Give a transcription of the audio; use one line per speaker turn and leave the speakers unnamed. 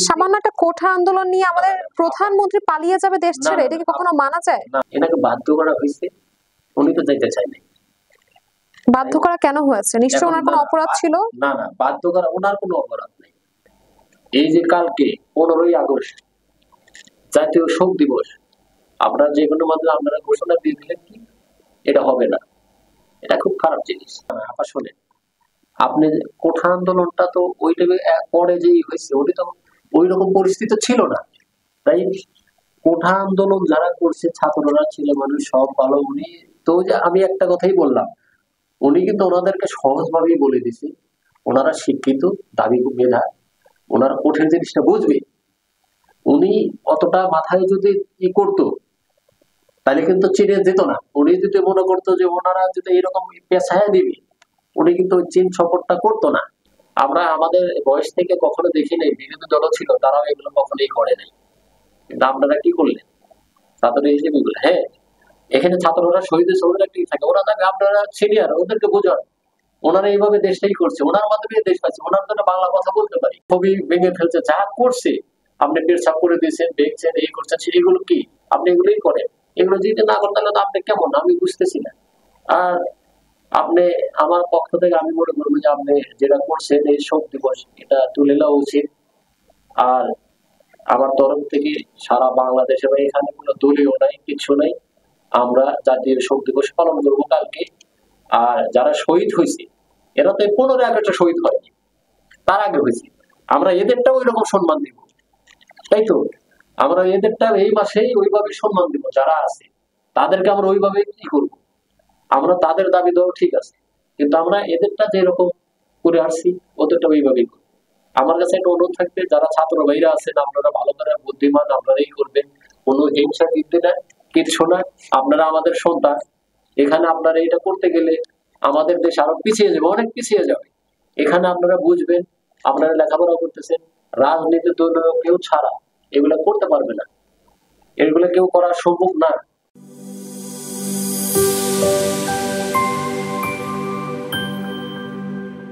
সামান্য একটা কোঠা আন্দোলন নিয়ে আমাদের প্রধানমন্ত্রী পালিয়ে যাবে দেশ ছেড়ে, এটা কি কখনো মানা যায়?
না, এনাকে বাধ্য করা হয়েছে, উনি তো যেতে চায় না।
বাধ্য করা কেন হয়েছে? নিশ্চয়ই ওনার কোনো অপরাধ ছিল।
না না, বাধ্য করা ওনার কোনো অপরাধ নেই। এই যে কালকে 15ই আগস্ট জাতীয় শোক দিবস, আপনারা যে কোনো মাধ্যমে আপনারা ঘোষণা দিয়ে দিলেন কি এটা হবে না, এটা খুব খারাপ জিনিস। আপা শোনেন, আপনি কোঠা আন্দোলনটা তো ওই টাইমে পরে যেই হয়েছে, ওটি তো ওই রকম পরিস্থিতি ছিল না, তাই কোঠা আন্দোলন যারা করছে ছাত্ররা, ছেলে মানুষ সব ভালো। উনি তো আমি একটা কথাই বললাম, উনি কিন্তু ওনাদেরকে সহজভাবেই বলে দিছে, ওনারা শিক্ষিত, দাবি মেধা, ওনারা কঠিন জিনিসটা বুঝবে। উনি অতটা মাথায় যদি ই করতো তাহলে কিন্তু চিনে যেত না। উনি যদি মনে করতো যে ওনারা যদি এরকম পেছায় দিবে, উনি কিন্তু চীন সফরটা করতো না। আমরা আমাদের বয়স থেকে কখনো দেখি নাই, বিরোধী দল ছিল তারাও এগুলো কখনোই করে নাই, কিন্তু আপনারা কি করলেন ছাত্র হিসেবে? হ্যাঁ, এখানে ছাত্ররা শহীদ সৌরা কি থাকে, ওরা থাকে আপনারা সিনিয়র, ওদেরকে বোঝান ওনারা এইভাবে দেশটাই করছে, ওনার মাধ্যমে দেশ পাচ্ছে, ওনার জন্য বাংলা কথা বলতে পারি। ছবি ভেঙে ফেলছে, যা করছে আপনি পেছাপ করে দিয়েছেন, দেখছেন, এই করছেন, এগুলো কি আপনি এগুলোই করেন? এগুলো যদি না করেন তাহলে তো আপনি কেমন, আমি বুঝতেছি না। আর আপনি আমার পক্ষ থেকে আমি মনে করবো যে আপনি যেটা করছেন এই শোক দিবস, এটা তুলে নেওয়া উচিত। আর আমার তরফ থেকে সারা বাংলাদেশে বা এখানে কোনো দলীয় নাই, কিছু নাই, আমরা জাতীয় শোক দিবস পালন করবো কালকে। আর যারা শহীদ হয়েছে, এরা তো 15 আগস্টে শহীদ হয়নি, তার আগে হয়েছে, আমরা এদেরটাও ওই রকম সম্মান দিব, তাই তো? আমরা এদেরটা এই মাসেই ওইভাবে সম্মান দিব, যারা আছে তাদেরকে আমরা ওইভাবে কি করবো, আমরা তাদের দাবি দেওয়া ঠিক আছে, কিন্তু আমরা এদেরটা যেরকম করে আসছি ওদেরটা ওইভাবেই করবো। আমার কাছে একটা অনুরোধ থাকবে, যারা ছাত্র ভাইরা আছেন আপনারা ভালো করে বুদ্ধিমান, আপনারাই করবেন, কোনো হিংসা দিতে না, কিছু না। আপনারা আমাদের সন্তান, এখানে আপনারা এটা করতে গেলে আমাদের দেশ আরো পিছিয়ে যাবে, অনেক পিছিয়ে যাবে। এখানে আপনারা বুঝবেন, আপনারা লেখাপড়া করতেছেন, রাজনীতি দলীয় কেউ ছাড়া এগুলা করতে পারবে না, এগুলো কেউ করা সম্ভব না।